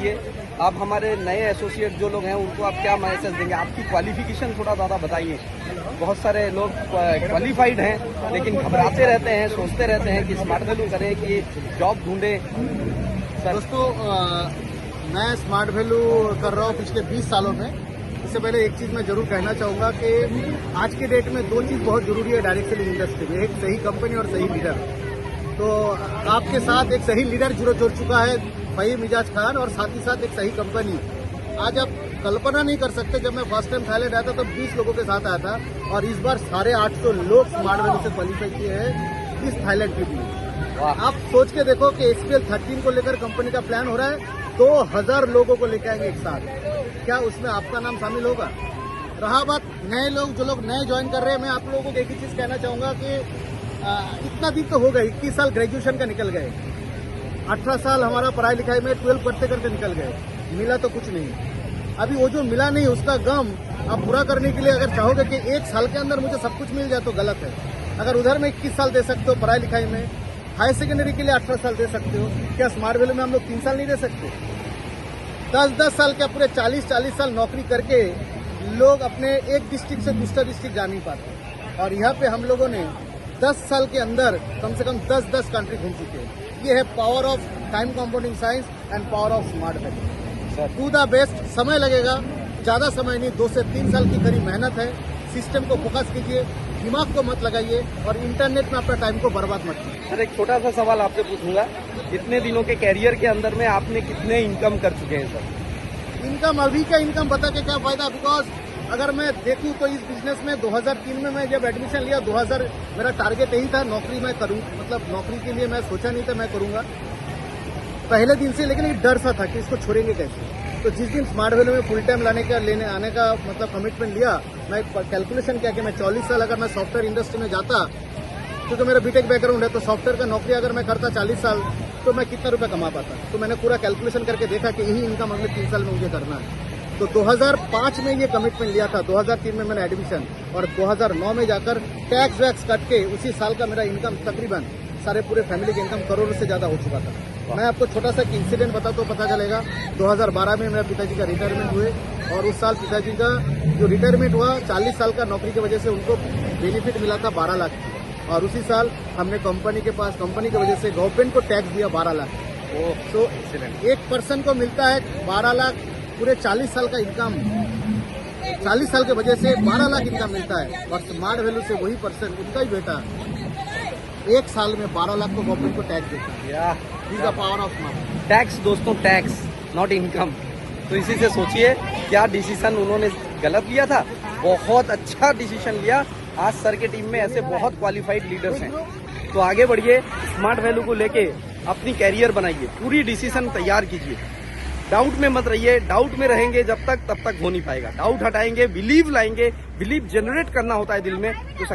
लिए आप हमारे नए एसोसिएट जो लोग हैं उनको आप क्या मैसेज देंगे? आपकी क्वालिफिकेशन थोड़ा ज़्यादा बताइए। बहुत सारे लोग क्वालिफाइड हैं लेकिन घबराते रहते हैं, सोचते रहते हैं कि स्मार्ट वैल्यू करें कि जॉब ढूंढें। दोस्तों, मैं स्मार्ट वैल्यू कर रहा हूँ पिछले 20 सालों में। इससे पहले एक चीज़ मैं जरूर कहना चाहूँगा कि आज के डेट में दो चीज़ बहुत जरूरी है डायरेक्ट सेलिंग इंडस्ट्री में, एक सही कंपनी और सही लीडर। तो आपके साथ एक सही लीडर जुड़ चुका है फहीम इजाज खान, और साथ ही साथ एक सही कंपनी। आज आप कल्पना नहीं कर सकते, जब मैं फर्स्ट टाइम थाईलैंड आया था तो 20 लोगों के साथ आया था, और इस बार 850 लोग स्मार्ट वैल्यू से क्वालिफाई किए हैं इस थाईलैंड ट्रिप में। आप सोच के देखो कि SPL 13 को लेकर कंपनी का प्लान हो रहा है, 2000 लोगों को लेकर आएंगे एक साथ। क्या उसमें आपका नाम शामिल होगा? रहा बात नए लोग, जो लोग नए ज्वाइन कर रहे हैं, मैं आप लोगों को एक ही चीज कहना चाहूंगा कि इतना दिन तो हो गए, 21 साल ग्रेजुएशन का निकल गए, 18 साल हमारा पढ़ाई लिखाई में 12 करते करते निकल गए, मिला तो कुछ नहीं। अभी वो जो मिला नहीं उसका गम आप पूरा करने के लिए अगर चाहोगे कि एक साल के अंदर मुझे सब कुछ मिल जाए तो गलत है। अगर उधर में 21 साल दे सकते हो पढ़ाई लिखाई में, हाई सेकेंडरी के लिए 18 साल दे सकते हो, क्या स्मार्ट वैल्यू में हम लोग 3 साल नहीं दे सकते? 10-10 साल क्या पूरे 40-40 साल नौकरी करके लोग अपने एक डिस्ट्रिक्ट से दूसरा डिस्ट्रिक्ट जा नहीं पाते, और यहाँ पे हम लोगों ने 10 साल के अंदर कम से कम 10 कंट्री घूम चुके हैं। ये है power of time compounding science and power of smart value. To the best. समय लगेगा, ज्यादा समय नहीं, 2 से 3 साल की कड़ी मेहनत है। सिस्टम को फोकस कीजिए, दिमाग को मत लगाइए, और इंटरनेट में अपना टाइम को बर्बाद मत कीजिए। सर, एक छोटा सा सवाल आपसे पूछूंगा, इतने दिनों के कैरियर के अंदर में आपने कितने इनकम कर चुके हैं सर? इनकम, अभी का इनकम बता के क्या फायदा? बिकॉज अगर मैं देखूं तो इस बिजनेस में 2003 में मैं जब एडमिशन लिया, 2000 मेरा टारगेट यही था, नौकरी मैं करूं, मतलब नौकरी के लिए मैं सोचा नहीं था मैं करूंगा पहले दिन से, लेकिन एक डर सा था कि इसको छोड़ेंगे कैसे। तो जिस दिन स्मार्ट वैल्यू में फुल टाइम लेने आने का मतलब कमिटमेंट लिया, मैं कैलकुलेशन किया कि मैं 40 साल अगर मैं सॉफ्टवेयर इंडस्ट्री में जाता, क्योंकि मेरा बीटेक बैकग्राउंड है, तो सॉफ्टवेयर का नौकरी अगर मैं करता 40 साल तो मैं कितना रुपया कमा पाता। तो मैंने पूरा कैलकुलेशन करके देखा कि यही इनकम अगले 3 साल में मुझे करना है। तो 2005 में ये कमिटमेंट लिया था, 2003 में मैंने एडमिशन, और 2009 में जाकर टैक्स वैक्स कट के उसी साल का मेरा इनकम तकरीबन सारे पूरे फैमिली के इनकम करोड़ से ज्यादा हो चुका था। मैं आपको छोटा सा इंसिडेंट बता तो पता चलेगा। 2012 में मेरा पिताजी का रिटायरमेंट हुए, और उस साल पिताजी का जो रिटायरमेंट हुआ, 40 साल का नौकरी की वजह से उनको बेनिफिट मिला था 12 लाख, और उसी साल हमने कंपनी की वजह से गवर्नमेंट को टैक्स दिया 12 लाख। तो एक पर्सन को मिलता है 12 लाख, पूरे 40 साल का इनकम, 40 साल की वजह से 12 लाख इनकम मिलता है, और स्मार्ट वैल्यू से वही पर्सन, उनका ही बेटा एक साल में 12 लाख को गवर्नमेंट को टैक्स देता है। This the power of smart tax दोस्तों, टैक्स नॉट इनकम। तो इसी से सोचिए क्या डिसीजन उन्होंने गलत लिया था, बहुत अच्छा डिसीजन लिया। आज सर के टीम में ऐसे बहुत क्वालिफाइड लीडर्स हैं, तो आगे बढ़िए, स्मार्ट वैल्यू को लेके अपनी कैरियर बनाइए, पूरी डिसीजन तैयार कीजिए, डाउट में मत रहिए। डाउट में रहेंगे जब तक तब तक हो नहीं पाएगा। डाउट हटाएंगे, बिलीव लाएंगे, बिलीव जनरेट करना होता है दिल में, तो